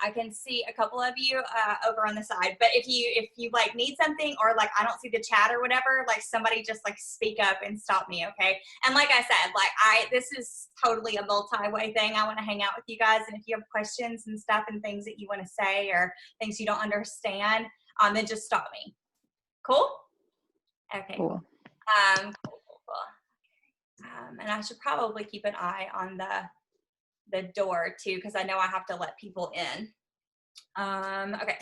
I can see a couple of you over on the side, but if you like need something, or like I don't see the chat or whatever, like somebody just like speak up and stop me, okay? And like I said, like this is totally a multi-way thing. I want to hang out with you guys, and if you have questions and stuff and things that you want to say or things you don't understand, then just stop me. Cool? Okay. Cool. Cool. And I should probably keep an eye on the door too, because I know I have to let people in. Okay.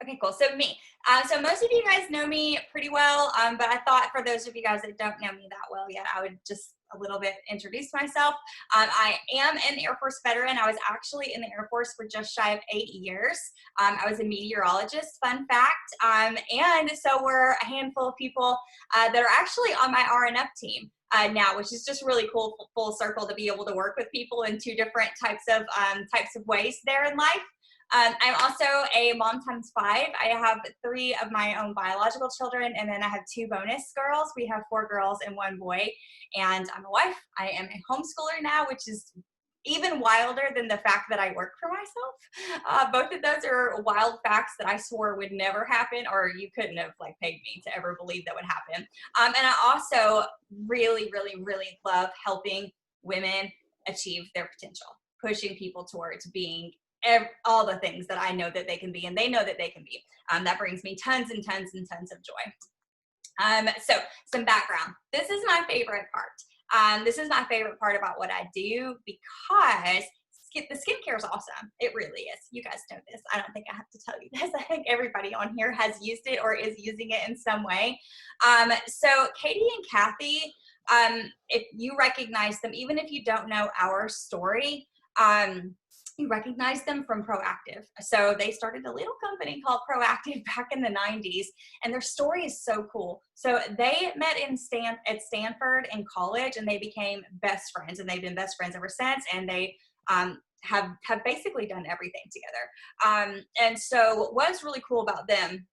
Okay, cool. So me. So most of you guys know me pretty well, but I thought for those of you guys that don't know me that well yet, I would just a little bit introduce myself. I am an Air Force veteran. I was actually in the Air Force for just shy of 8 years. I was a meteorologist, fun fact. And so we're a handful of people that are actually on my RNF team now, which is just really cool, full circle, to be able to work with people in two different types of ways there in life. I'm also a mom times 5. I have 3 of my own biological children, and then I have 2 bonus girls. We have 4 girls and 1 boy, and I'm a wife. I am a homeschooler now, which is even wilder than the fact that I work for myself. Both of those are wild facts that I swore would never happen, or you couldn't have like paid me to ever believe that would happen. And I also really, really, really love helping women achieve their potential, pushing people towards being all the things that I know that they can be, and they know that they can be. That brings me tons and tons and tons of joy. So some background. This is my favorite part. This is my favorite part about what I do, because the skincare is awesome. It really is. You guys know this. I don't think I have to tell you this. I think everybody on here has used it or is using it in some way. So Katie and Kathy, if you recognize them, even if you don't know our story, you recognize them from Proactiv. So they started a little company called Proactiv back in the 90s, and their story is so cool. So they met at Stanford in college, and they became best friends, and they've been best friends ever since, and they have basically done everything together. And so what's really cool about them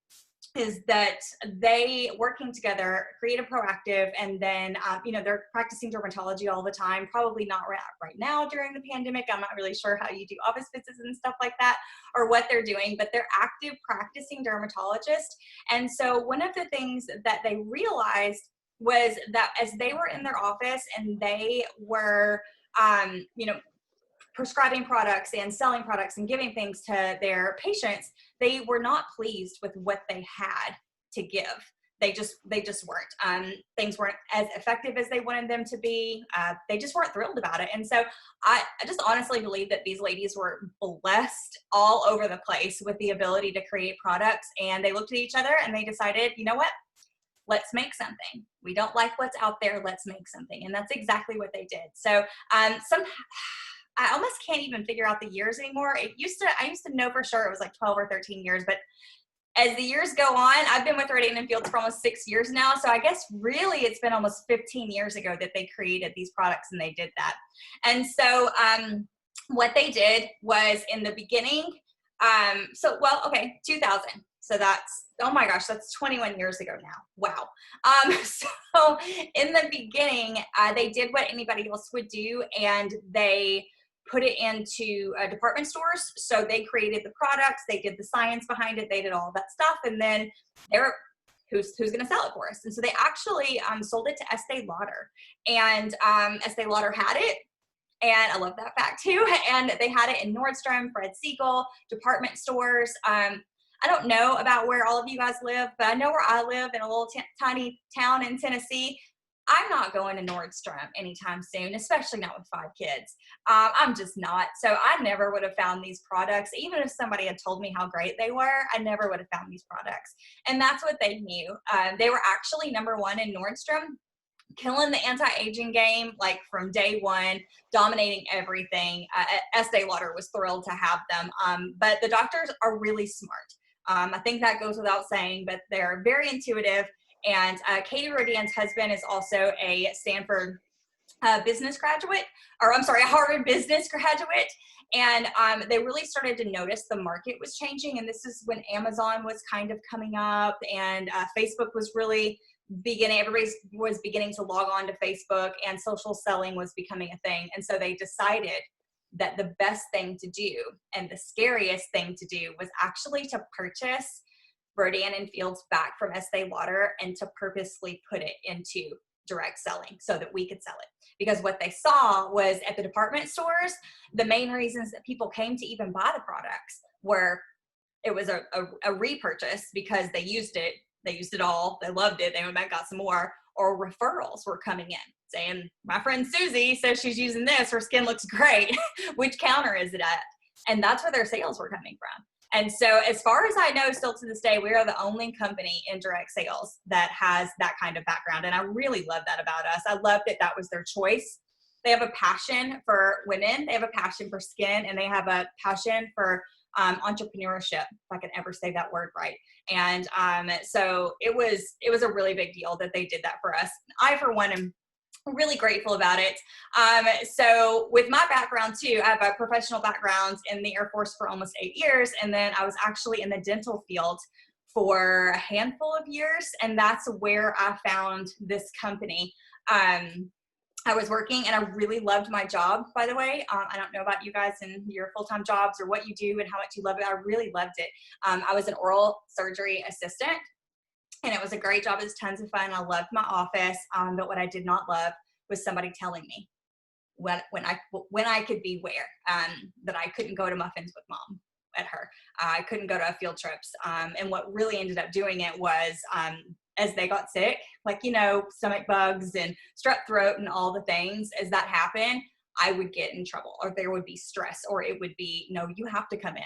is that they, working together, created Proactiv, and then, they're practicing dermatology all the time, probably not right now during the pandemic. I'm not really sure how you do office visits and stuff like that, or what they're doing, but they're active practicing dermatologists. And so one of the things that they realized was that as they were in their office and they were, prescribing products and selling products and giving things to their patients, they were not pleased with what they had to give. They just weren't. Things weren't as effective as they wanted them to be. They just weren't thrilled about it. And so I just honestly believe that these ladies were blessed all over the place with the ability to create products. And they looked at each other and they decided, you know what? Let's make something. We don't like what's out there. Let's make something. And that's exactly what they did. So I almost can't even figure out the years anymore. I used to know for sure it was like 12 or 13 years, but as the years go on, I've been with Radiant & Fields for almost 6 years now. So I guess really it's been almost 15 years ago that they created these products, and they did that. And so what they did was, in the beginning, 2000. So that's, oh my gosh, that's 21 years ago now. Wow. So in the beginning, they did what anybody else would do, and they put it into department stores. So they created the products, they did the science behind it, they did all that stuff, and then they're, who's going to sell it for us? And so they actually sold it to Estee Lauder, and Estee Lauder had it. And I love that fact too. And they had it in Nordstrom, Fred Segal, department stores. I don't know about where all of you guys live, but I know where I live, in a little tiny town in Tennessee. I'm not going to Nordstrom anytime soon, especially not with 5 kids. I'm just not. So I never would have found these products. Even if somebody had told me how great they were, I never would have found these products. And that's what they knew. They were actually #1 in Nordstrom, killing the anti-aging game, like from day one, dominating everything. Estee Lauder was thrilled to have them. But the doctors are really smart. I think that goes without saying, but they're very intuitive. And Katie Rodian's husband is also a Stanford business graduate, or I'm sorry, a Harvard business graduate. And they really started to notice the market was changing. And this is when Amazon was kind of coming up, and Facebook was really beginning. Everybody was beginning to log on to Facebook, and social selling was becoming a thing. And so they decided that the best thing to do and the scariest thing to do was actually to purchase Rodan and Fields back from Estee Lauder and to purposely put it into direct selling so that we could sell it. Because what they saw was at the department stores, the main reasons that people came to even buy the products were it was a repurchase because they used it all, they loved it, they went back, got some more, or referrals were coming in saying, my friend Susie says she's using this, her skin looks great. Which counter is it at? And that's where their sales were coming from. And so as far as I know, still to this day, we are the only company in direct sales that has that kind of background. And I really love that about us. I love that that was their choice. They have a passion for women. They have a passion for skin, and they have a passion for entrepreneurship, if I can ever say that word right. And so it was a really big deal that they did that for us. I, for one, am really grateful about it. So with my background too, I have a professional background in the Air Force for almost 8 years. And then I was actually in the dental field for a handful of years. And that's where I found this company. I was working and I really loved my job, by the way. I don't know about you guys and your full-time jobs or what you do and how much you love it. I really loved it. I was an oral surgery assistant, and it was a great job. It was tons of fun. I loved my office. But what I did not love was somebody telling me when I could be where, that I couldn't go to Muffins with Mom at her. I couldn't go to field trips. And what really ended up doing it was, as they got sick, like, stomach bugs and strep throat and all the things, as that happened, I would get in trouble, or there would be stress, or it would be, no, you have to come in.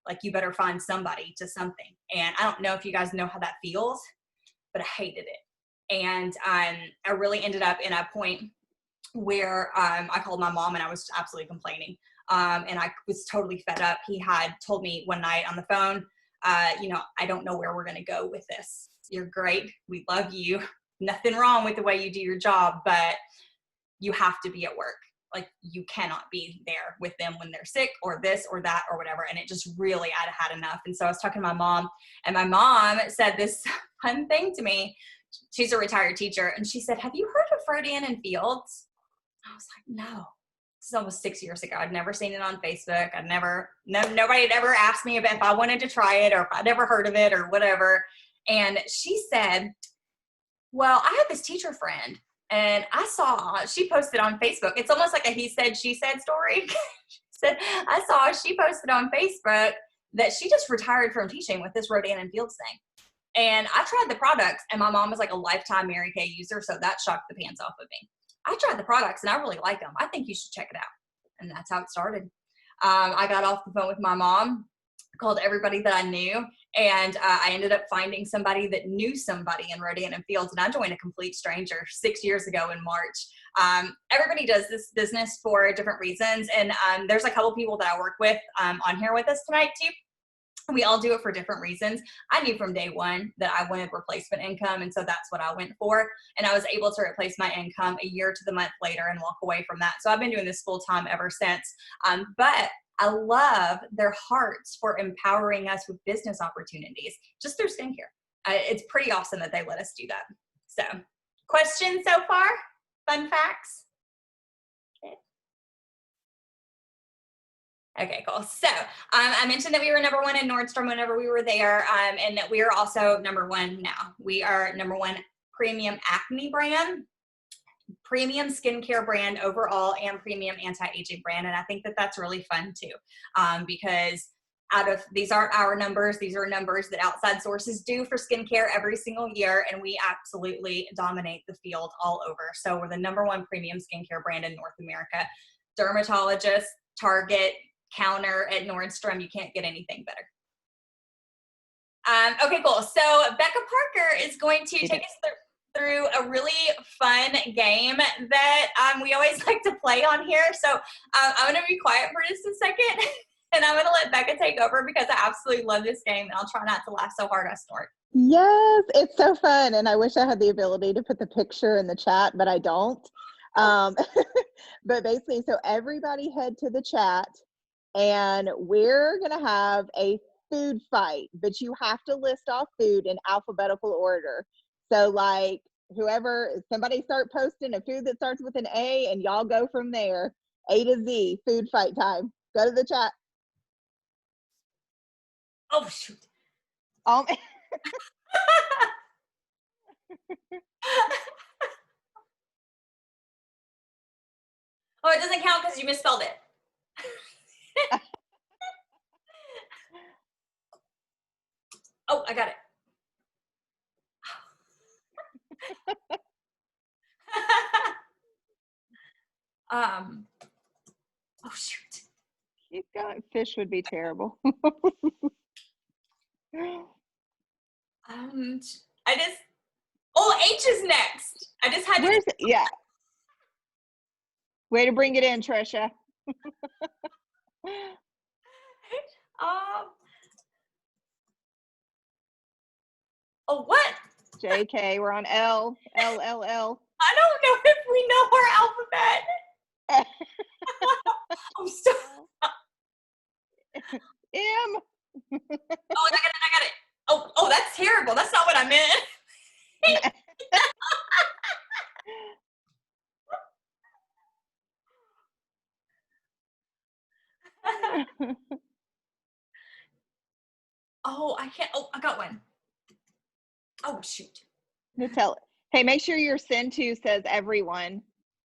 Like, you better find somebody to something. And I don't know if you guys know how that feels, but I hated it. And I really ended up in a point where I called my mom and I was absolutely complaining. And I was totally fed up. He had told me one night on the phone, I don't know where we're going to go with this. You're great. We love you. Nothing wrong with the way you do your job, but you have to be at work. Like, you cannot be there with them when they're sick or this or that or whatever. And it just really, I'd had enough. And so I was talking to my mom, and my mom said this fun thing to me. She's a retired teacher. And she said, have you heard of Rodan and Fields? I was like, no. This is almost 6 years ago. I'd never seen it on Facebook. Nobody had ever asked me if I wanted to try it or if I'd ever heard of it or whatever. And she said, well, I had this teacher friend, and I saw she posted on Facebook. It's almost like a he said, she said story. She said, I saw she posted on Facebook that she just retired from teaching with this Rodan and Fields thing. And I tried the products, and my mom was like a lifetime Mary Kay user, so that shocked the pants off of me. I tried the products, and I really like them. I think you should check it out. And that's how it started. I got off the phone with my mom, called everybody that I knew, and I ended up finding somebody that knew somebody in Rodan and Fields, and I joined a complete stranger 6 years ago in March. Everybody does this business for different reasons, and there's a couple people that I work with on here with us tonight too. We all do it for different reasons. I knew from day one that I wanted replacement income, and so that's what I went for. And I was able to replace my income a year to the month later and walk away from that. So I've been doing this full time ever since. But I love their hearts for empowering us with business opportunities just through skincare. It's pretty awesome that they let us do that. So, questions so far? Fun facts? Okay, cool. So I mentioned that we were number one in Nordstrom whenever we were there, and that we are also number one now. We are number one premium acne brand, premium skincare brand overall, and premium anti-aging brand. And I think that that's really fun too, because these aren't our numbers. These are numbers that outside sources do for skincare every single year. And we absolutely dominate the field all over. So we're the number one premium skincare brand in North America. Dermatologist, Target, counter at Nordstrom, you can't get anything better. Okay, cool. So Becca Parker is going to take us through a really fun game that we always like to play on here. So I'm going to be quiet for just a second, and I'm going to let Becca take over because I absolutely love this game, and I'll try not to laugh so hard I snort. Yes, it's so fun, and I wish I had the ability to put the picture in the chat, but I don't. But basically, so everybody head to the chat, and we're going to have a food fight, but you have to list off food in alphabetical order. So like somebody start posting a food that starts with an A, and y'all go from there. A to Z, food fight time. Go to the chat. Oh, shoot. Um, Oh, it doesn't count because you misspelled it. Oh, I got it. Oh, shoot. keep going. Fish would be terrible. I just, oh, H is next. I just had to. Where's it? Yeah. Way to bring it in, Trisha. Oh, what? JK, we're on L. L, L, L. I don't know if we know our alphabet. I'm so. M. Oh, I got it. Oh, that's terrible. That's not what I meant. Oh, I can't. Oh, I got one. Oh, shoot. Nutella. Hey, make sure your send to says everyone.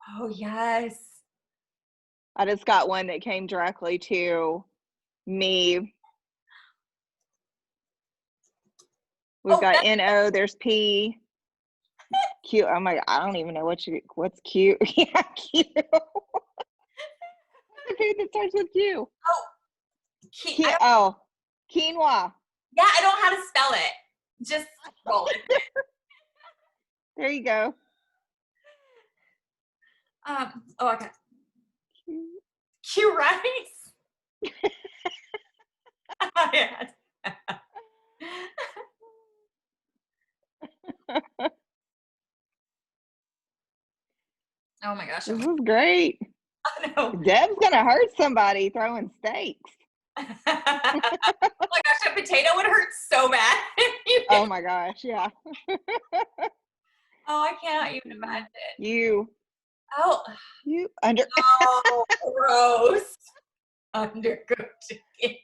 Oh, yes. I just got one that came directly to me. We've got NO, there's P. Q. Oh my, I don't even know what's Q. Yeah, Q. The food that starts with Q. Oh, quinoa. Yeah, I don't know how to spell it. Just roll it. There you go. Oh, I got Q rice. Yeah. Oh my gosh. This is great. I know. Deb's gonna hurt somebody throwing steaks. Oh my gosh, a potato would hurt so bad. Oh my gosh, yeah. Oh, I cannot even imagine. You under. Oh, gross. Undercooked chicken.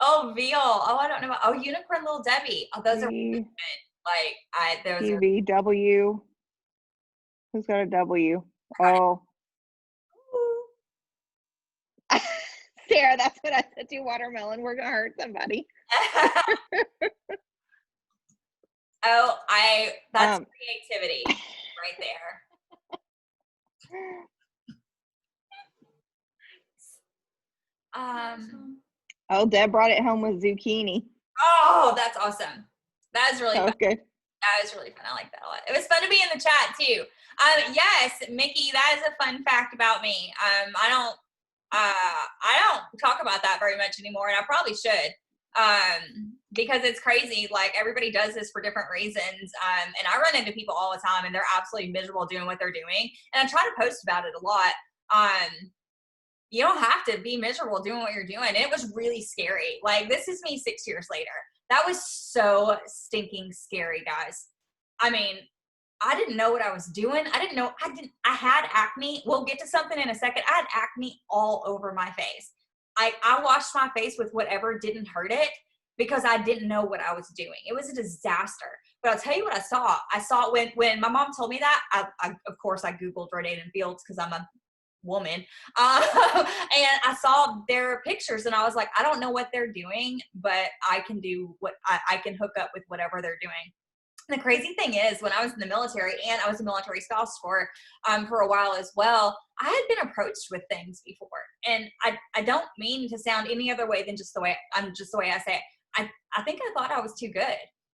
Oh, veal. Oh, I don't know. Oh, unicorn little Debbie. Oh, those are really good. Like those are. W. Who's got a W? Oh. Sarah, that's what I said to watermelon. We're gonna hurt somebody. Oh, that's creativity right there. Oh, Deb brought it home with zucchini. Oh, that's awesome. That is really fun. Good. That was really fun. I like that a lot. It was fun to be in the chat too. Yes, Mickey, that is a fun fact about me. I don't talk about that very much anymore, and I probably should. Because it's crazy. Like, everybody does this for different reasons. And I run into people all the time, and they're absolutely miserable doing what they're doing. And I try to post about it a lot. You don't have to be miserable doing what you're doing. And it was really scary. Like, this is me 6 years later. That was so stinking scary, guys. I mean, I didn't know what I was doing. I had acne. We'll get to something in a second. I had acne all over my face. I washed my face with whatever didn't hurt it because I didn't know what I was doing. It was a disaster. But I'll tell you what I saw. I saw when my mom told me that, I of course, I Googled Rodaden Fields because I'm a woman. And I saw their pictures and I was like, I don't know what they're doing, but I can do what I can hook up with whatever they're doing. And the crazy thing is, when I was in the military, and I was a military spouse for a while as well, I had been approached with things before. And I don't mean to sound any other way than just the way I say it. I think I thought I was too good.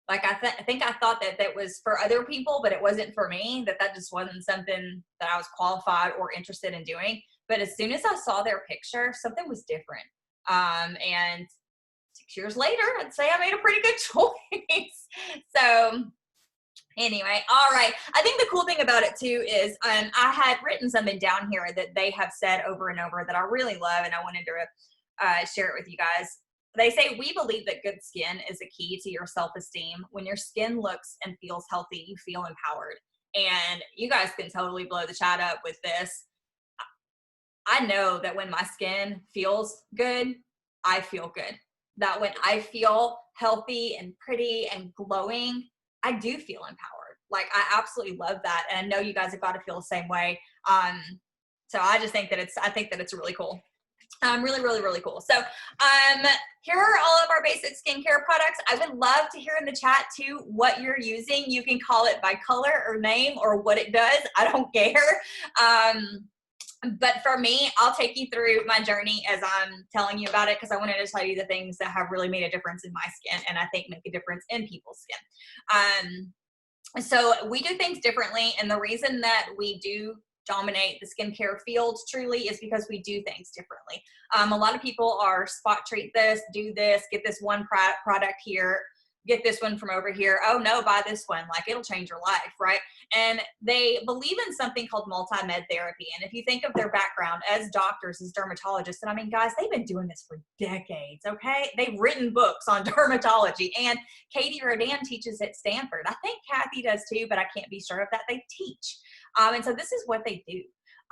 Like, I think I thought that was for other people, but it wasn't for me, that just wasn't something that I was qualified or interested in doing. But as soon as I saw their picture, something was different. And 6 years later, I'd say I made a pretty good choice. So anyway, all right. I think the cool thing about it too is I had written something down here that they have said over and over that I really love, and I wanted to share it with you guys. They say, we believe that good skin is a key to your self-esteem. When your skin looks and feels healthy, you feel empowered. and you guys can totally blow the chat up with this. I know that when my skin feels good, I feel good. That when I feel healthy and pretty and glowing, I do feel empowered. Like I absolutely love that. And I know you guys have got to feel the same way. So I just think that I think that it's really cool. Really, really, really cool. So here are all of our basic skincare products. I would love to hear in the chat too what you're using. You can call it by color or name or what it does. I don't care. But for me, I'll take you through my journey as I'm telling you about it, because I wanted to tell you the things that have really made a difference in my skin and I think make a difference in people's skin. So we do things differently, and the reason that we do dominate the skincare field truly is because we do things differently. A lot of people are spot treat this, do this, get this one product here, get this one from over here. Oh no, buy this one. Like it'll change your life, right? And they believe in something called multi-med therapy. And if you think of their background as doctors, as dermatologists, and I mean, guys, they've been doing this for decades, okay? They've written books on dermatology, and Katie Rodan teaches at Stanford. I think Kathy does too, but I can't be sure of that. They teach. And so this is what they do.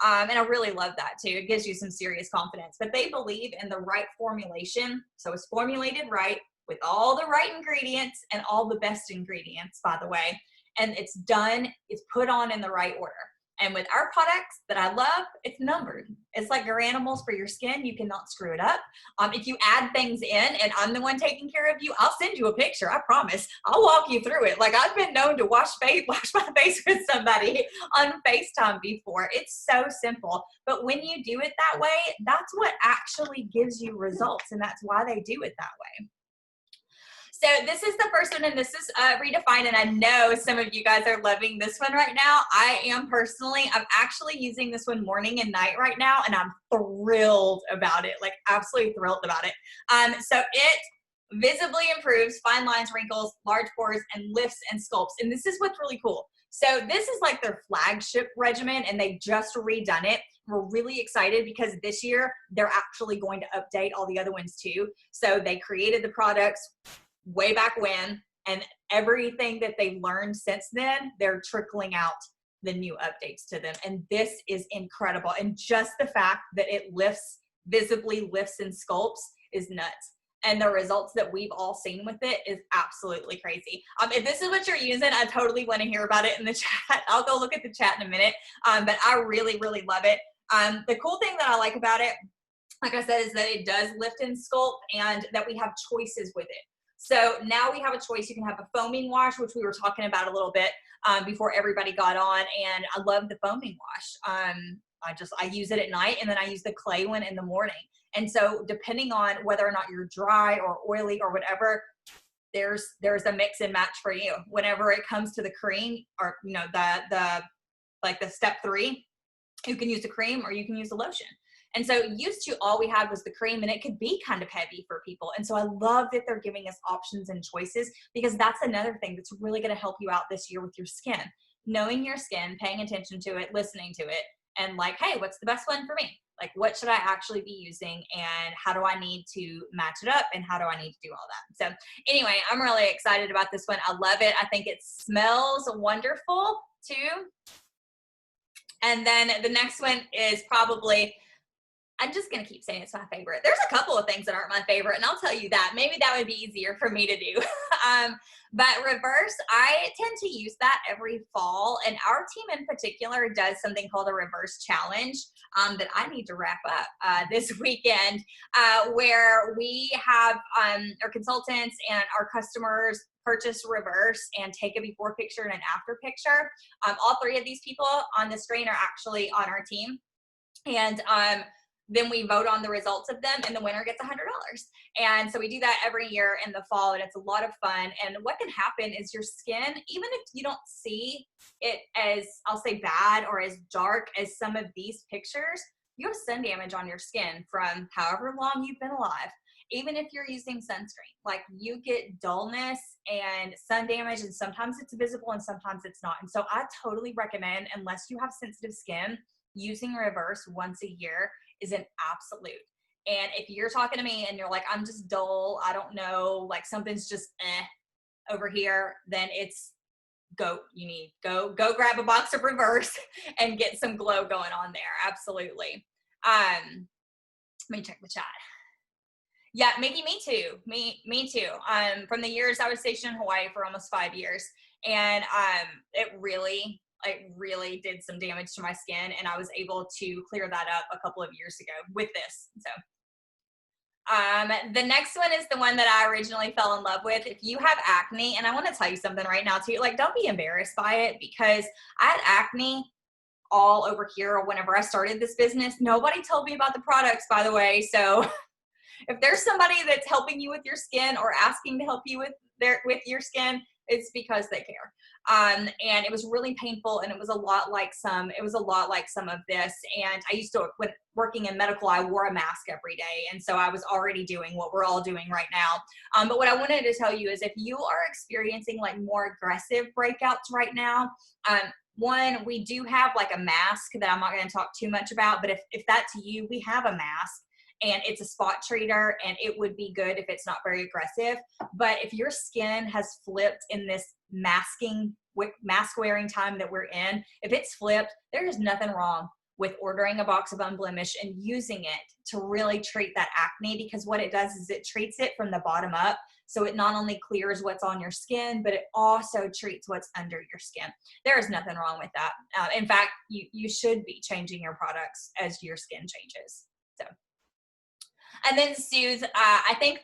And I really love that too. It gives you some serious confidence, but they believe in the right formulation. So it's formulated right, with all the right ingredients and all the best ingredients, by the way. And it's put on in the right order. And with our products that I love, it's numbered. It's like your animals for your skin. You cannot screw it up. If you add things in and I'm the one taking care of you, I'll send you a picture. I promise. I'll walk you through it. Like I've been known to wash my face with somebody on FaceTime before. It's so simple. But when you do it that way, that's what actually gives you results. And that's why they do it that way. So this is the first one, and this is Redefined, and I know some of you guys are loving this one right now. I am personally, I'm actually using this one morning and night right now, and I'm thrilled about it, like absolutely thrilled about it. So it visibly improves fine lines, wrinkles, large pores, and lifts and sculpts, and this is what's really cool. So this is like their flagship regimen, and they just redone it. We're really excited because this year they're actually going to update all the other ones too. So they created the products way back when, and everything that they've learned since then, they're trickling out the new updates to them. And this is incredible. And just the fact that it visibly lifts and sculpts is nuts. And the results that we've all seen with it is absolutely crazy. If this is what you're using, I totally want to hear about it in the chat. I'll go look at the chat in a minute. But I really, really love it. The cool thing that I like about it, like I said, is that it does lift and sculpt, and that we have choices with it. So now we have a choice. You can have a foaming wash, which we were talking about a little bit before everybody got on, and I love the foaming wash. I use it at night, and then I use the clay one in the morning. And so depending on whether or not you're dry or oily or whatever, there's a mix and match for you. Whenever it comes to the cream, or the step 3, you can use the cream or you can use the lotion. And so used to, all we had was the cream, and it could be kind of heavy for people. And so I love that they're giving us options and choices, because that's another thing that's really going to help you out this year with your skin. Knowing your skin, paying attention to it, listening to it, and like, hey, what's the best one for me? Like, what should I actually be using, and how do I need to match it up, and how do I need to do all that? So anyway, I'm really excited about this one. I love it. I think it smells wonderful too. And then the next one is probably, I'm just going to keep saying it's my favorite. There's a couple of things that aren't my favorite, and I'll tell you that. Maybe that would be easier for me to do. But Reverse, I tend to use that every fall, and our team in particular does something called a Reverse Challenge that I need to wrap up this weekend, where we have our consultants and our customers purchase Reverse and take a before picture and an after picture. All 3 of these people on the screen are actually on our team. And then we vote on the results of them, and the winner gets $100. And so we do that every year in the fall, and it's a lot of fun. And what can happen is your skin, even if you don't see it as, I'll say, bad or as dark as some of these pictures, you have sun damage on your skin from however long you've been alive. Even if you're using sunscreen, like, you get dullness and sun damage, and sometimes it's visible and sometimes it's not. And so I totally recommend, unless you have sensitive skin, using Reverse once a year is an absolute. And if you're talking to me and you're like, I'm just dull, I don't know, like something's just over here, then it's go grab a box of Reverse and get some glow going on there. Absolutely. Let me check the chat. Yeah, Mickey, me too. Me too. From the years I was stationed in Hawaii for almost 5 years, and it really did some damage to my skin, and I was able to clear that up a couple of years ago with this. So the next one is the one that I originally fell in love with. If you have acne, and I want to tell you something right now too, like, don't be embarrassed by it, because I had acne all over here whenever I started this business. Nobody told me about the products, by the way. So if there's somebody that's helping you with your skin or asking to help you with your skin, it's because they care. And it was really painful, and it was a lot like some of this. And I used to, when working in medical, I wore a mask every day, and so I was already doing what we're all doing right now. But what I wanted to tell you is, if you are experiencing like more aggressive breakouts right now, one, we do have like a mask that I'm not going to talk too much about, but if that's you, we have a mask. And it's a spot treater, and it would be good if it's not very aggressive. But if your skin has flipped in this mask wearing time that we're in, if it's flipped, there is nothing wrong with ordering a box of Unblemished and using it to really treat that acne, because what it does is it treats it from the bottom up. So it not only clears what's on your skin, but it also treats what's under your skin. There is nothing wrong with that. In fact, you should be changing your products as your skin changes. So. And then Soothe, I think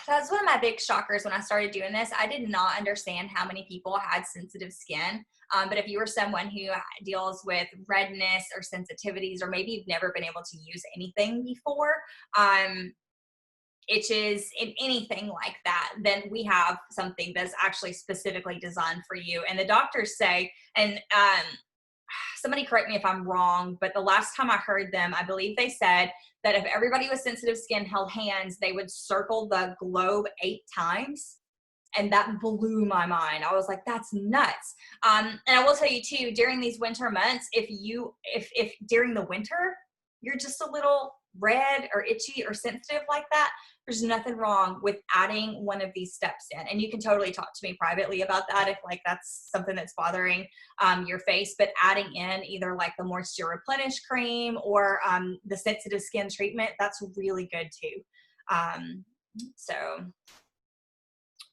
that's one of my big shockers when I started doing this. I did not understand how many people had sensitive skin. But if you were someone who deals with redness or sensitivities, or maybe you've never been able to use anything before, itches, in anything like that, then we have something that's actually specifically designed for you. And the doctors say, and somebody correct me if I'm wrong, but the last time I heard them, I believe they said that if everybody with sensitive skin held hands, they would circle the globe 8 times. And that blew my mind. I was like, that's nuts. And I will tell you too, during these winter months, if during the winter, you're just a little red or itchy or sensitive like that, there's nothing wrong with adding one of these steps in. And you can totally talk to me privately about that if like that's something that's bothering your face. But adding in either like the Moisture Replenish cream or the sensitive skin treatment, that's really good too.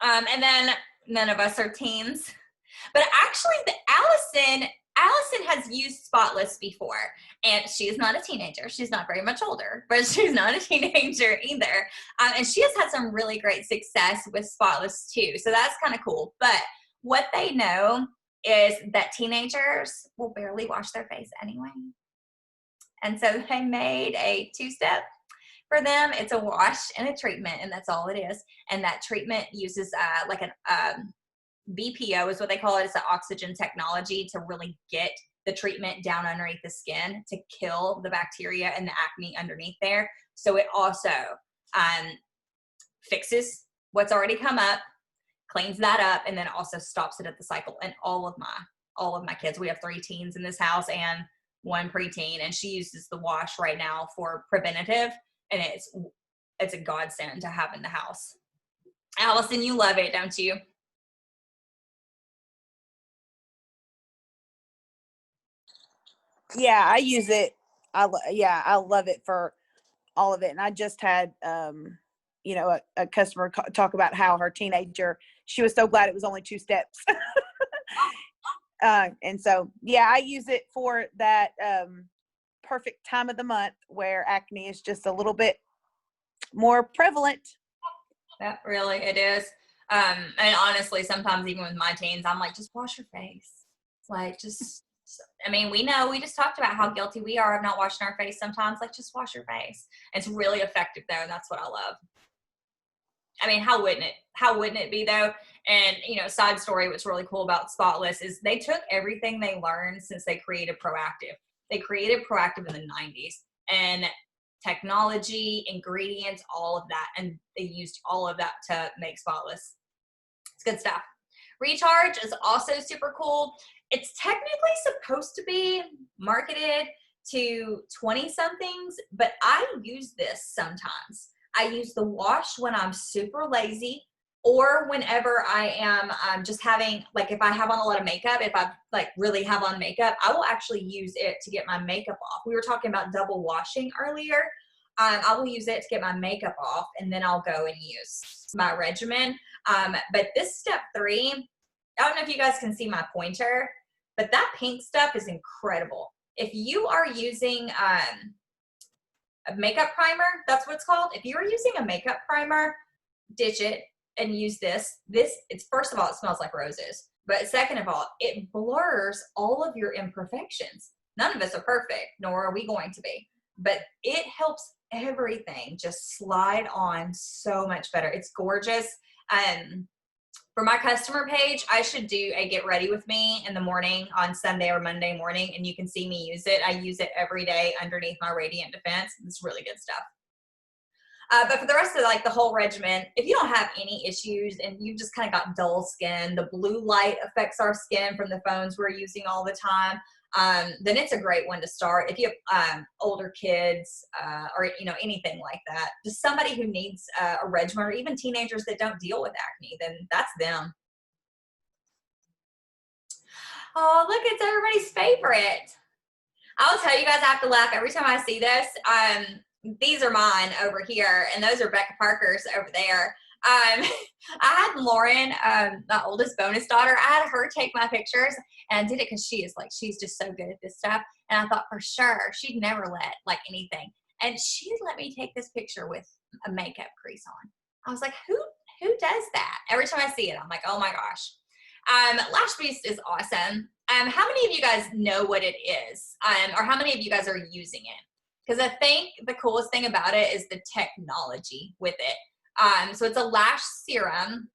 And then none of us are teens, but actually Allison has used Spotless before, and she is not a teenager. She's not very much older, but she's not a teenager either. And she has had some really great success with Spotless too. So that's kind of cool. But what they know is that teenagers will barely wash their face anyway. And so they made a 2-step for them. It's a wash and a treatment, and that's all it is. And that treatment uses like an BPO is what they call it. It's an oxygen technology to really get the treatment down underneath the skin to kill the bacteria and the acne underneath there. So it also fixes what's already come up, cleans that up, and then also stops it at the cycle. And all of my kids, we have 3 teens in this house and 1 preteen, and she uses the wash right now for preventative, and it's a godsend to have in the house. Allison, you love it, don't you? Yeah, I use it. I love it for all of it. And I just had, a customer talk about how her teenager, she was so glad it was only 2 steps. And so, yeah, I use it for that perfect time of the month where acne is just a little bit more prevalent. That really, it is. And honestly, sometimes even with my teens, I'm like, just wash your face. Like, we know, we just talked about how guilty we are of not washing our face sometimes. Like, just wash your face. It's really effective though, and that's what I love. I mean, how wouldn't it be though? And, side story, what's really cool about Spotless is they took everything they learned since they created Proactiv. They created Proactiv in the 90s, and technology, ingredients, all of that. And they used all of that to make Spotless. It's good stuff. Recharge is also super cool. It's technically supposed to be marketed to 20-somethings, but I use this sometimes. I use the wash when I'm super lazy, or whenever I am just having, like if I have on a lot of makeup, if I like really have on makeup, I will actually use it to get my makeup off. We were talking about double washing earlier. I will use it to get my makeup off, and then I'll go and use my regimen. But this step 3, I don't know if you guys can see my pointer, but that pink stuff is incredible. If you are using a makeup primer, that's what it's called. If you're using a makeup primer, ditch it and use this. It's, first of all, it smells like roses. But second of all, it blurs all of your imperfections. None of us are perfect, nor are we going to be. But it helps everything just slide on so much better. It's gorgeous. For my customer page, I should do a get ready with me in the morning on Sunday or Monday morning, and you can see me use it. I use it every day underneath my Radiant Defense. It's really good stuff. But for the rest of like the whole regimen, if you don't have any issues and you've just kind of got dull skin, the blue light affects our skin from the phones we're using all the time, then it's a great one to start. If you have older kids or anything like that, just somebody who needs a regimen, or even teenagers that don't deal with acne, then that's them. Oh, look, it's everybody's favorite. I'll tell you guys, I have to laugh every time I see this. These are mine over here, and those are Becca Parker's over there. I had Lauren, my oldest bonus daughter, I had her take my pictures, and I did it because she's just so good at this stuff. And I thought for sure she'd never let like anything. And she let me take this picture with a makeup crease on. I was like, who does that? Every time I see it, I'm like, oh my gosh. Lash Boost is awesome. How many of you guys know what it is? Or how many of you guys are using it? Because I think the coolest thing about it is the technology with it. So it's a lash serum,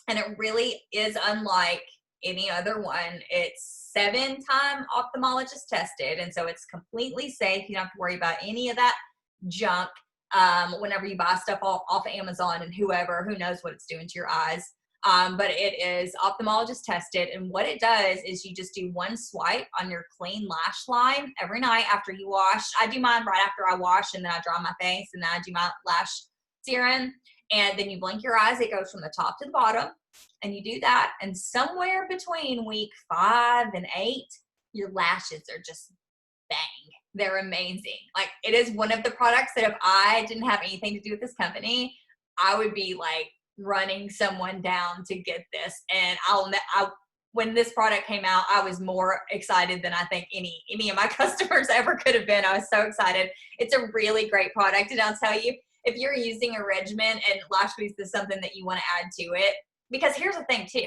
and it really is unlike any other one. It's 7-time ophthalmologist tested, and so it's completely safe. You don't have to worry about any of that junk whenever you buy stuff off Amazon and who knows what it's doing to your eyes. But it is ophthalmologist tested, and what it does is you just do one swipe on your clean lash line every night after you wash. I do mine right after I wash, and then I dry my face, and then I do my lash serum, and then you blink your eyes. It goes from the top to the bottom, and you do that, and somewhere between week 5 and 8, your lashes are just bang. They're amazing. Like, it is one of the products that if I didn't have anything to do with this company, I would be like running someone down to get this. And when this product came out, I was more excited than I think any of my customers ever could have been. I was so excited. It's a really great product. And I'll tell you, if you're using a regimen and Lash Boost is something that you want to add to it, because here's the thing too,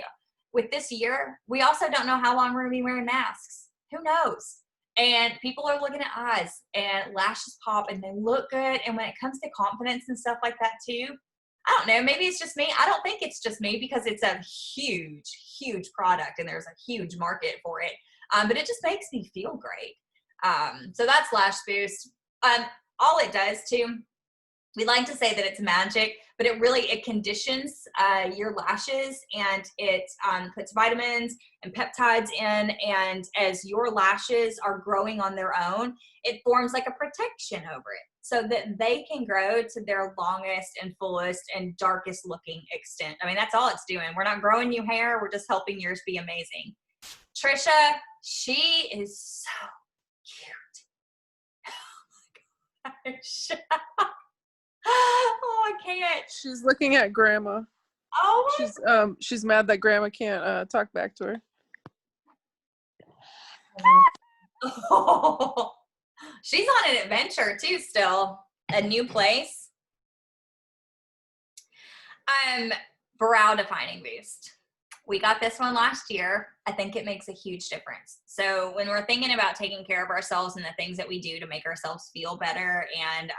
with this year, we also don't know how long we're going to be wearing masks. Who knows? And people are looking at eyes, and lashes pop, and they look good. And when it comes to confidence and stuff like that too, I don't know, maybe it's just me. I don't think it's just me, because it's a huge, huge product, and there's a huge market for it. But it just makes me feel great. So that's Lash Boost. All it does too, we like to say that it's magic, but it conditions your lashes, and it puts vitamins and peptides in, and as your lashes are growing on their own, it forms like a protection over it so that they can grow to their longest and fullest and darkest looking extent. I mean, that's all it's doing. We're not growing new hair. We're just helping yours be amazing. Trisha, she is so cute. Oh my gosh. Oh, I can't. She's looking at Grandma. Oh, She's mad that Grandma can't talk back to her. oh. She's on an adventure too still. A new place. Brow Defining Boost. We got this one last year. I think it makes a huge difference. So when we're thinking about taking care of ourselves and the things that we do to make ourselves feel better, and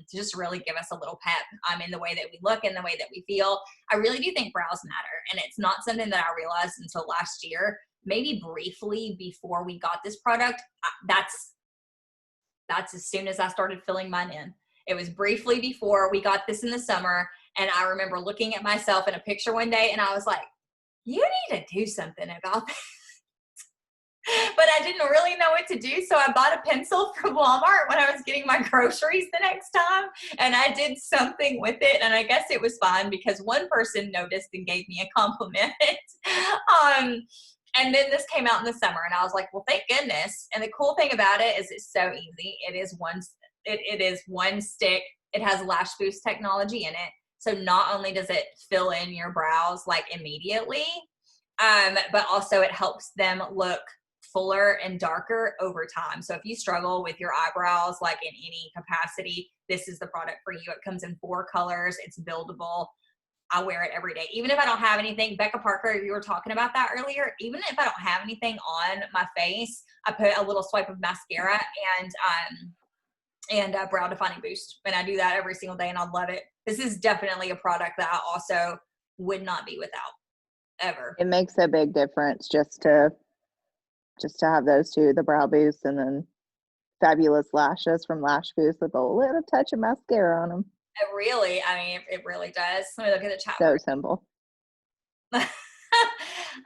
to just really give us a little pep in the way that we look and the way that we feel, I really do think brows matter. And it's not something that I realized until last year. Maybe briefly before we got this product, that's as soon as I started filling mine in. It was briefly before we got this in the summer, and I remember looking at myself in a picture one day, and I was like, you need to do something about this. but I didn't really know what to do. So I bought a pencil from Walmart when I was getting my groceries the next time. And I did something with it. And I guess it was fine because one person noticed and gave me a compliment. And then this came out in the summer and I was like, well, thank goodness. And the cool thing about it is it's so easy. It is one stick. It has Lash Boost technology in it. So not only does it fill in your brows like immediately, but also it helps them look fuller and darker over time. So if you struggle with your eyebrows, like in any capacity, this is the product for you. It comes in 4 colors. It's buildable. I wear it every day. Even if I don't have anything, Becca Parker, you were talking about that earlier. Even if I don't have anything on my face, I put a little swipe of mascara and brow defining boost. And I do that every single day and I love it. This is definitely a product that I also would not be without ever. It makes a big difference just to have those two, the brow boost and then fabulous lashes from Lash Boost with a little touch of mascara on them. It really, I mean, it really does. Let me look at the chat. So simple. I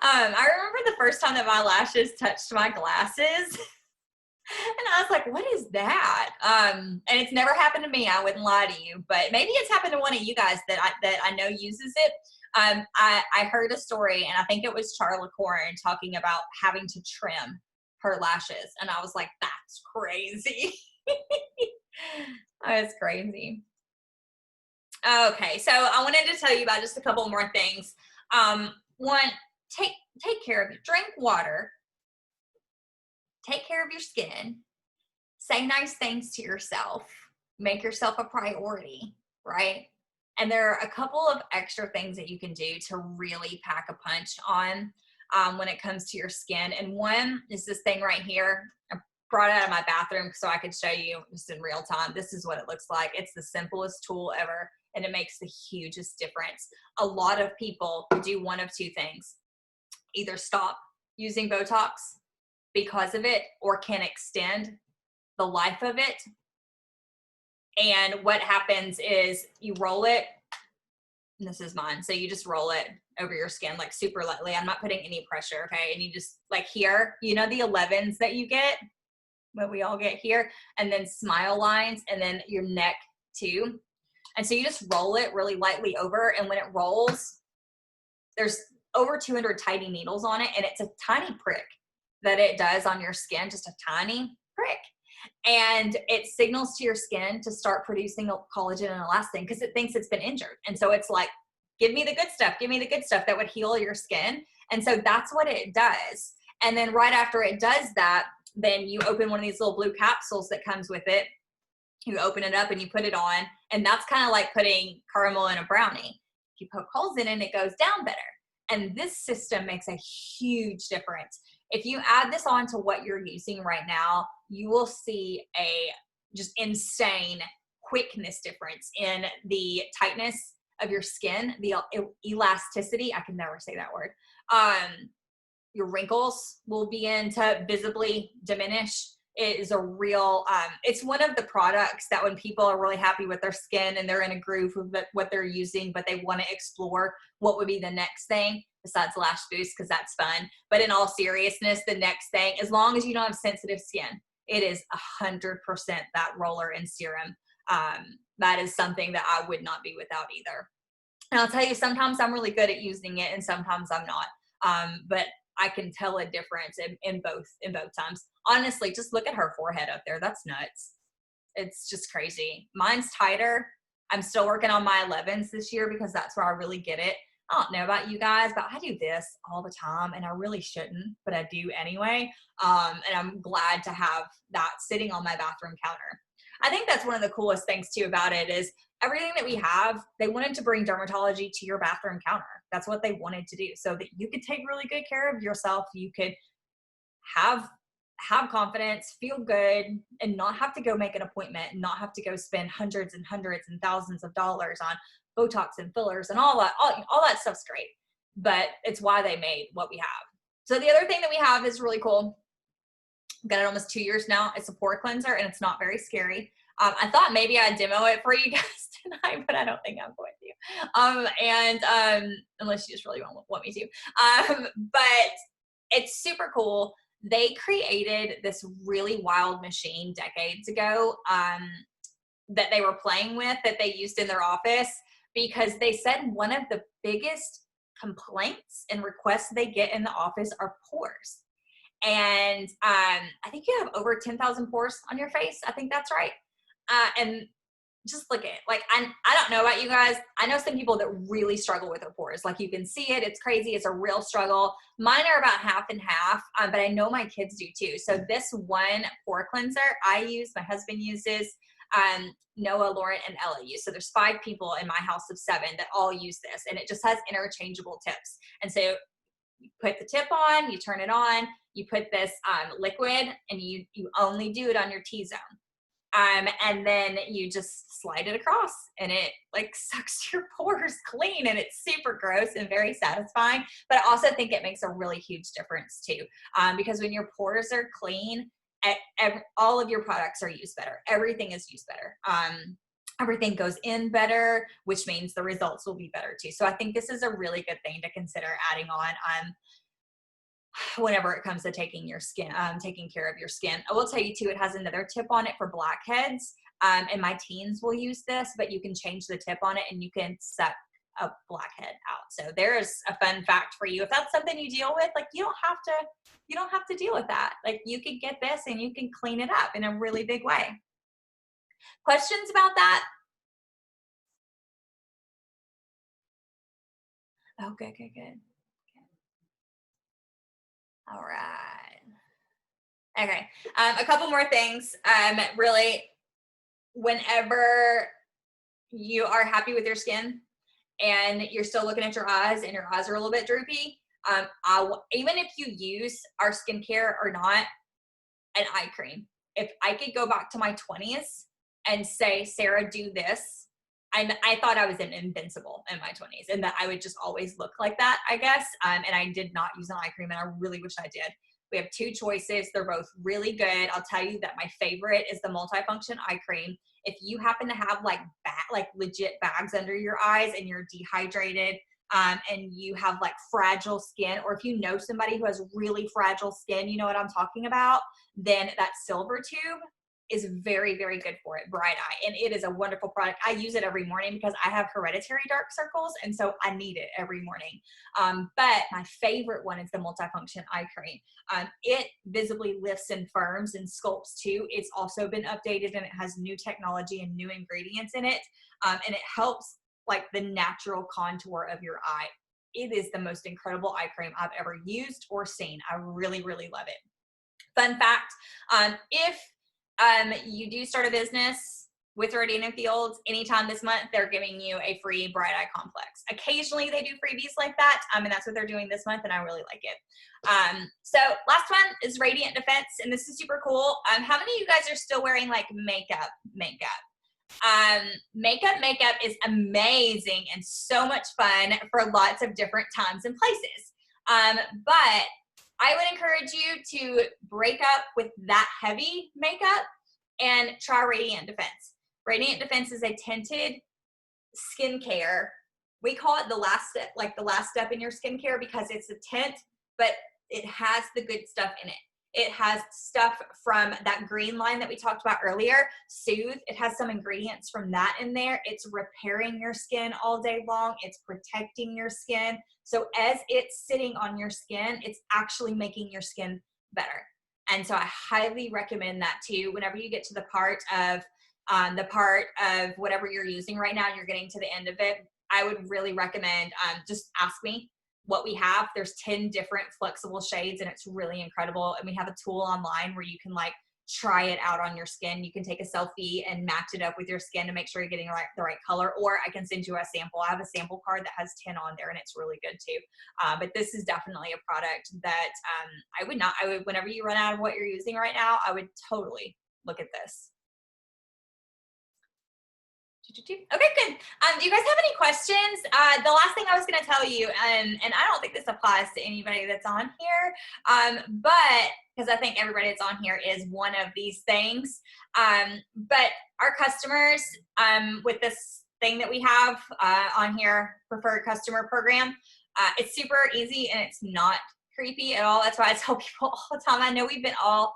remember the first time that my lashes touched my glasses. And I was like, what is that? And it's never happened to me. I wouldn't lie to you, but maybe it's happened to one of you guys that I know uses it. I heard a story and I think it was Charla Corrin talking about having to trim her lashes. And I was like, that's crazy. That's crazy. Okay. So I wanted to tell you about just a couple more things. One, take care of it. Drink water. Take care of your skin. Say nice things to yourself. Make yourself a priority, right? And there are a couple of extra things that you can do to really pack a punch on when it comes to your skin. And one is this thing right here. I brought it out of my bathroom so I could show you just in real time. This is what it looks like. It's the simplest tool ever, and it makes the hugest difference. A lot of people do one of two things. Either stop using Botox because of it or can extend the life of it. And what happens is you roll it, and this is mine. So you just roll it over your skin like super lightly. I'm not putting any pressure, okay? And you just like here, you know the 11s that you get, what we all get here, and then smile lines, and then your neck too. And so you just roll it really lightly over, and when it rolls, there's over 200 tiny needles on it, and it's a tiny prick that it does on your skin, just a tiny prick. And it signals to your skin to start producing collagen and elastin because it thinks it's been injured. And so it's like, give me the good stuff, give me the good stuff that would heal your skin. And so that's what it does. And then right after it does that, then you open one of these little blue capsules that comes with it. You open it up and you put it on. And that's kind of like putting caramel in a brownie. If you poke holes in it, it goes down better. And this system makes a huge difference. If you add this on to what you're using right now, you will see a just insane quickness difference in the tightness of your skin, the elasticity. I can never say that word. Your wrinkles will begin to visibly diminish. It is a real, it's one of the products that when people are really happy with their skin and they're in a groove with what they're using, but they want to explore what would be the next thing besides Lash Boost, because that's fun. But in all seriousness, the next thing, as long as you don't have sensitive skin, it is 100% that roller and serum. That is something that I would not be without either. And I'll tell you, sometimes I'm really good at using it and sometimes I'm not. But I can tell a difference in both times. Honestly, just look at her forehead up there. That's nuts. It's just crazy. Mine's tighter. I'm still working on my 11s this year because that's where I really get it. I don't know about you guys, but I do this all the time and I really shouldn't, but I do anyway. And I'm glad to have that sitting on my bathroom counter. I think that's one of the coolest things too about it is everything that we have, they wanted to bring dermatology to your bathroom counter. That's what they wanted to do so that you could take really good care of yourself. You could have confidence, feel good, and not have to go make an appointment and not have to go spend hundreds and hundreds and thousands of dollars on Botox and fillers and all that stuff's great, but it's why they made what we have. So the other thing that we have is really cool. I've got it almost 2 years now. It's a pore cleanser and it's not very scary. I thought maybe I'd demo it for you guys tonight, but I don't think I'm going to. Unless you just really want me to. But it's super cool. they created this really wild machine decades ago that they were playing with that they used in their office because they said one of the biggest complaints and requests they get in the office are pores. And I think you have over 10,000 pores on your face. I think that's right. And just look at it. Like, I don't know about you guys. I know some people that really struggle with their pores. Like, you can see it. It's crazy. It's a real struggle. Mine are about half and half, but I know my kids do too. So this one pore cleanser I use, my husband uses, Noah, Lauren, and Ella use. So there's 5 people in my house of 7 that all use this, and it just has interchangeable tips. And so you put the tip on, you turn it on, you put this liquid, and you only do it on your T-zone. And then you just slide it across, and it like sucks your pores clean, and it's super gross and very satisfying. But I also think it makes a really huge difference too, because when your pores are clean, all of your products are used better. Everything is used better. Everything goes in better, which means the results will be better too. So I think this is a really good thing to consider adding on whenever it comes to taking care of your skin. I will tell you too, it has another tip on it for blackheads. And my teens will use this, but you can change the tip on it and you can suck a blackhead out. So there's a fun fact for you. If that's something you deal with, like you don't have to deal with that. Like you could get this and you can clean it up in a really big way. Questions about that? Oh, good. All right. Okay. A couple more things. Really, whenever you are happy with your skin and you're still looking at your eyes and your eyes are a little bit droopy, even if you use our skincare or not, an eye cream. If I could go back to my 20s and say, Sarah, do this, I thought I was invincible in my 20s and that I would just always look like that, I guess. And I did not use an eye cream, and I really wish I did. We have 2 choices. They're both really good. I'll tell you that my favorite is the multifunction eye cream. If you happen to have like legit bags under your eyes and you're dehydrated, and you have like fragile skin, or if you know somebody who has really fragile skin, you know what I'm talking about, then that silver tube is very, very good for it, Bright Eye. And it is a wonderful product. I use it every morning because I have hereditary dark circles, and so I need it every morning. But my favorite one is the multifunction eye cream. It visibly lifts and firms and sculpts too. It's also been updated, and it has new technology and new ingredients in it. And it helps like the natural contour of your eye. It is the most incredible eye cream I've ever used or seen. I really, really love it. Fun fact, if you do start a business with Radiant Fields, anytime this month, they're giving you a free Bright Eye Complex. Occasionally they do freebies like that, and that's what they're doing this month, and I really like it. So last one is Radiant Defense, and this is super cool. How many of you guys are still wearing like makeup? Makeup is amazing and so much fun for lots of different times and places. But I would encourage you to break up with that heavy makeup and try Radiant Defense. Radiant Defense is a tinted skincare. We call it the last step in your skincare because it's a tint, but it has the good stuff in it. It has stuff from that green line that we talked about earlier, Soothe. It has some ingredients from that in there. It's repairing your skin all day long. It's protecting your skin. So as it's sitting on your skin, it's actually making your skin better. And so I highly recommend that too. Whenever you get to the part of whatever you're using right now, and you're getting to the end of it, I would really recommend just ask me what we have. There's 10 different flexible shades, and it's really incredible. And we have a tool online where you can like try it out on your skin. You can take a selfie and match it up with your skin to make sure you're getting the right color, or I can send you a sample. I have a sample card that has 10 on there, and it's really good too. But this is definitely a product that I would, whenever you run out of what you're using right now, I would totally look at this. Okay, good. Do you guys have any questions? The last thing I was going to tell you, and I don't think this applies to anybody that's on here, but because I think everybody that's on here is one of these things. But our customers, with this thing that we have on here, preferred customer program, it's super easy and it's not creepy at all. That's why I tell people all the time. I know we've been all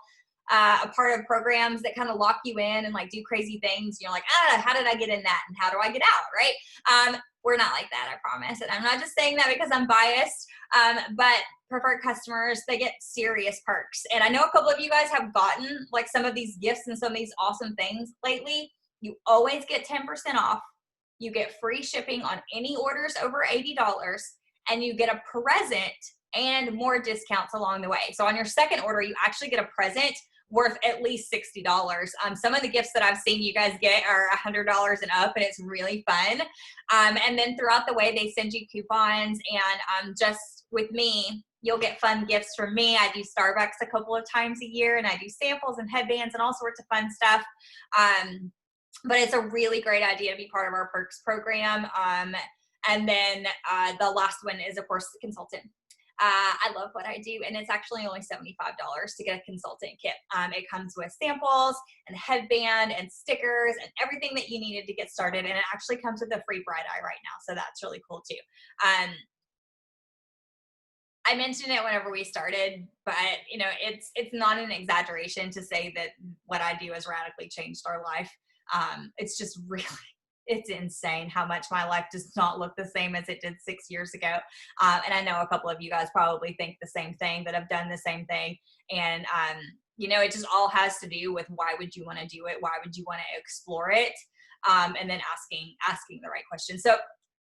a part of programs that kind of lock you in and like do crazy things. You're like, how did I get in that? And how do I get out? Right. We're not like that, I promise. And I'm not just saying that because I'm biased, but preferred customers, they get serious perks. And I know a couple of you guys have gotten like some of these gifts and some of these awesome things lately. You always get 10% off. You get free shipping on any orders over $80, and you get a present and more discounts along the way. So on your second order, you actually get a present worth at least $60. Some of the gifts that I've seen you guys get are $100 and up, and it's really fun. And then throughout the way, they send you coupons, and just with me, you'll get fun gifts from me. I do Starbucks a couple of times a year, and I do samples and headbands and all sorts of fun stuff. But it's a really great idea to be part of our perks program. And then the last one is, of course, the consultant. I love what I do, and it's actually only $75 to get a consultant kit. It comes with samples and a headband and stickers and everything that you needed to get started, and it actually comes with a free Bright Eye right now, so that's really cool too. I mentioned it whenever we started, but you know, it's not an exaggeration to say that what I do has radically changed our life. It's just really, it's insane how much my life does not look the same as it did 6 years ago. And I know a couple of you guys probably think the same thing, that have done the same thing. And, you know, it just all has to do with why would you want to do it? Why would you want to explore it? And then asking the right questions. So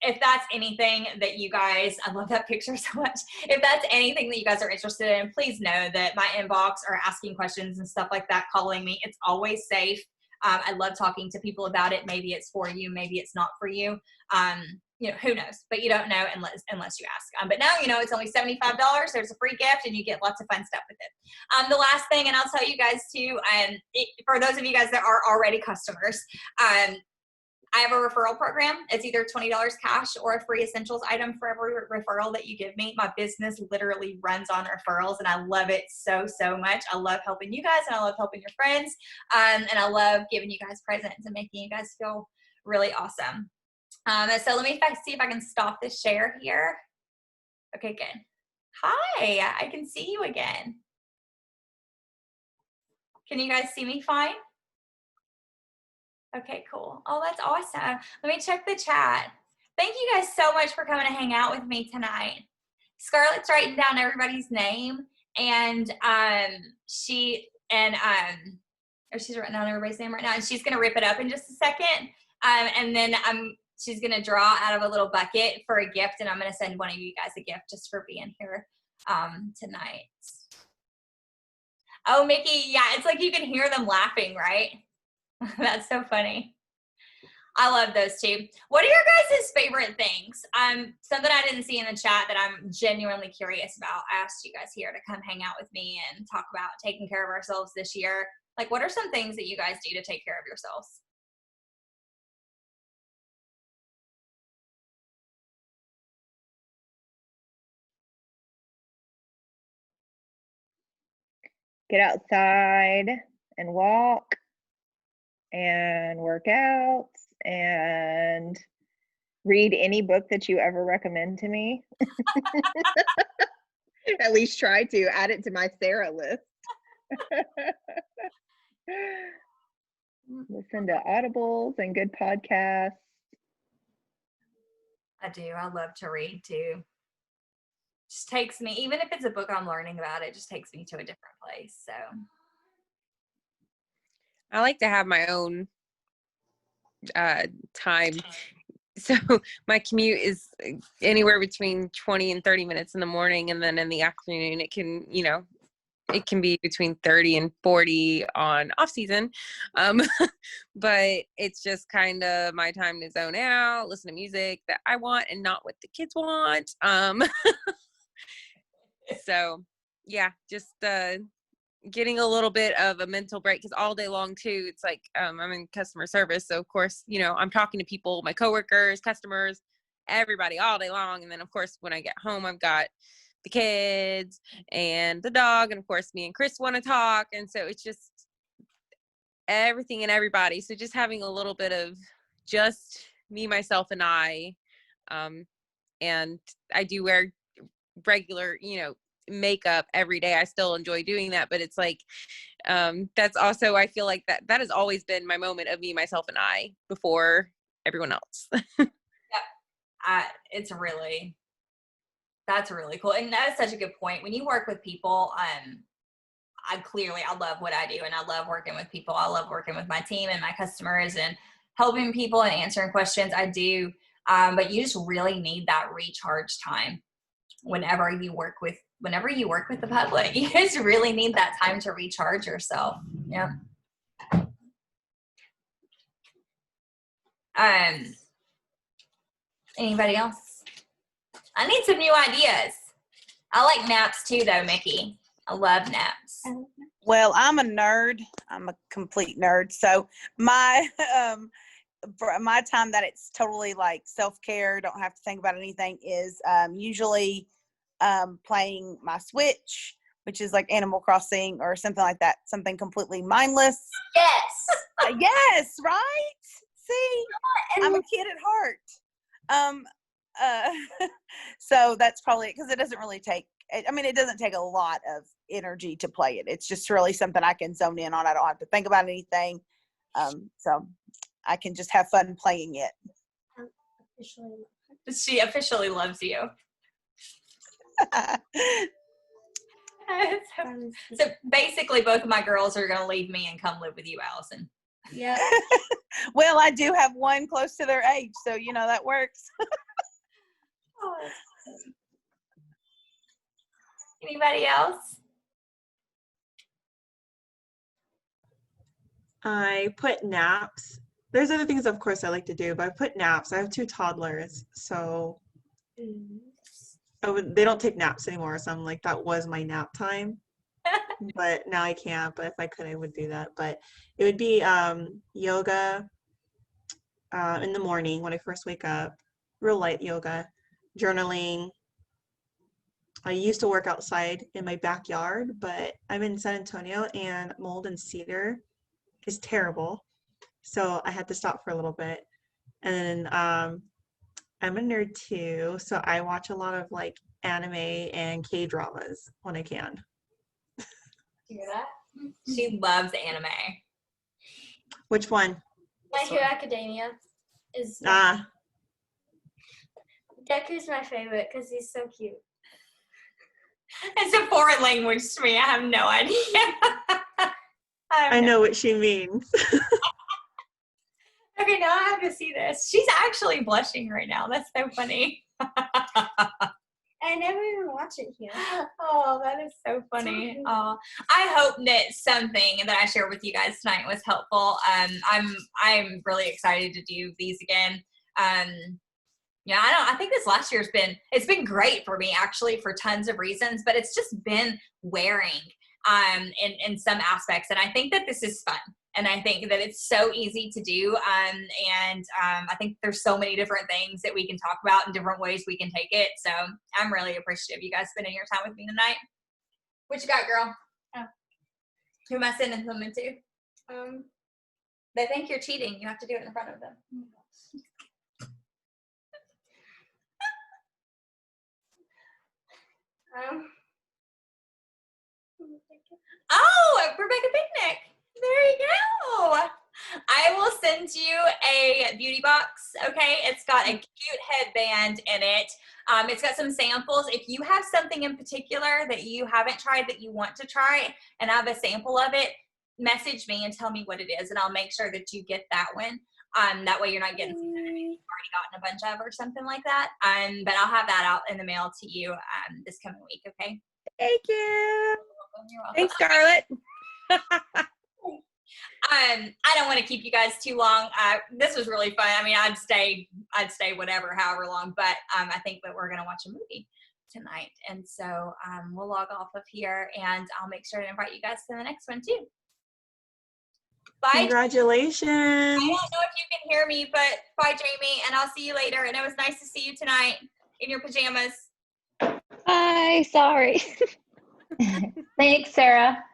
if that's anything that you guys, I love that picture so much. If that's anything that you guys are interested in, please know that my inbox or asking questions and stuff like that, calling me, it's always safe. I love talking to people about it. Maybe it's for you, maybe it's not for you. You know, who knows? But you don't know unless you ask. But now you know it's only $75. There's a free gift, and you get lots of fun stuff with it. The last thing, and I'll tell you guys too, for those of you guys that are already customers, I have a referral program. It's either $20 cash or a free essentials item for every referral that you give me. My business literally runs on referrals, and I love it so, so much. I love helping you guys, and I love helping your friends. And I love giving you guys presents and making you guys feel really awesome. So let me see if I can stop this share here. Okay, good. Hi, I can see you again. Can you guys see me fine? Okay, cool. Oh, that's awesome. Let me check the chat. Thank you guys so much for coming to hang out with me tonight. Scarlett's writing down everybody's name, and she's writing down everybody's name right now, and she's gonna rip it up in just a second. And then she's gonna draw out of a little bucket for a gift, and I'm gonna send one of you guys a gift just for being here tonight. Oh, Mickey, yeah, it's like you can hear them laughing, right? That's so funny. I love those two. What are your guys' favorite things? Something I didn't see in the chat that I'm genuinely curious about. I asked you guys here to come hang out with me and talk about taking care of ourselves this year. Like, what are some things that you guys do to take care of yourselves? Get outside and walk and work out and read any book that you ever recommend to me. At least try to add it to my Sarah list. Listen to audibles and good podcasts. I do. I love to read too. Just takes me, even if it's a book I'm learning about, it just takes me to a different place. So I like to have my own time. So my commute is anywhere between 20 and 30 minutes in the morning, and then in the afternoon it can, you know, it can be between 30 and 40 on off season. But it's just kind of my time to zone out, listen to music that I want and not what the kids want. So yeah, just getting a little bit of a mental break, because all day long too, it's like I'm in customer service, so of course, you know, I'm talking to people, my coworkers, customers, everybody all day long. And then of course when I get home, I've got the kids and the dog, and of course me and Chris want to talk, and so it's just everything and everybody. So just having a little bit of just me, myself, and I, and I do wear regular, you know, makeup every day. I still enjoy doing that, but it's like, that's also, I feel like that has always been my moment of me, myself, and I before everyone else. It's that's really cool. And that's such a good point. When you work with people, I love what I do, and I love working with people. I love working with my team and my customers and helping people and answering questions. I do. But you just really need that recharge time whenever you work with the public. You just really need that time to recharge yourself. Yeah. Anybody else? I need some new ideas. I like naps too, though, Mickey. I love naps. Well, I'm a nerd. I'm a complete nerd. So my for my time that it's totally like self-care, don't have to think about anything, is usually playing my Switch, which is like Animal Crossing or something like that, something completely mindless. Yes. Yes, right? See, I'm a kid at heart. So that's probably because it doesn't really take, I mean, it doesn't take a lot of energy to play it. It's just really something I can zone in on. I don't have to think about anything. So I can just have fun playing it. She officially loves you. So basically, both of my girls are going to leave me and come live with you, Allison. Yeah. Well, I do have one close to their age, so you know that works. Anybody else? I put naps. There's other things, of course, I like to do, but I put naps. I have 2 toddlers, so they don't take naps anymore. So I'm like, that was my nap time. But now I can't. But if I could, I would do that. But it would be yoga in the morning when I first wake up, real light yoga, journaling. I used to work outside in my backyard, but I'm in San Antonio and mold and cedar is terrible. So I had to stop for a little bit. And then I'm a nerd too, so I watch a lot of like anime and K-dramas when I can. You hear that? She loves anime. Which one? My Hero Academia is Deku's my favorite because he's so cute. It's a foreign language to me. I have no idea. I know what she means. Okay, now I have to see this. She's actually blushing right now. That's so funny. I never even watch it here. Oh, that is so funny. Oh, I hope that something that I shared with you guys tonight was helpful. I'm really excited to do these again. Yeah, I think this last year's it's been great for me actually for tons of reasons, but it's just been wearing in some aspects. And I think that this is fun. And I think that it's so easy to do. I think there's so many different things that we can talk about and different ways we can take it. So I'm really appreciative of you guys spending your time with me tonight. What you got, girl? Oh. Who am I sending something to? They think you're cheating. You have to do it in front of them. Oh, Rebecca Picnic. There you go. I will send you a beauty box, okay? It's got a cute headband in it. It's got some samples. If you have something in particular that you haven't tried that you want to try and I have a sample of it, message me and tell me what it is, and I'll make sure that you get that one. That way you're not getting something that you've already gotten a bunch of or something like that. But I'll have that out in the mail to you this coming week, okay? Thank you. You're welcome. Thanks, Scarlett. I don't want to keep you guys too long. This was really fun. I mean, I'd stay however long, but I think that we're going to watch a movie tonight. And so we'll log off of here and I'll make sure to invite you guys to the next one too. Bye. Congratulations. I don't know if you can hear me, but bye, Jamie, and I'll see you later. And it was nice to see you tonight in your pajamas. Hi, sorry. Thanks, Sarah.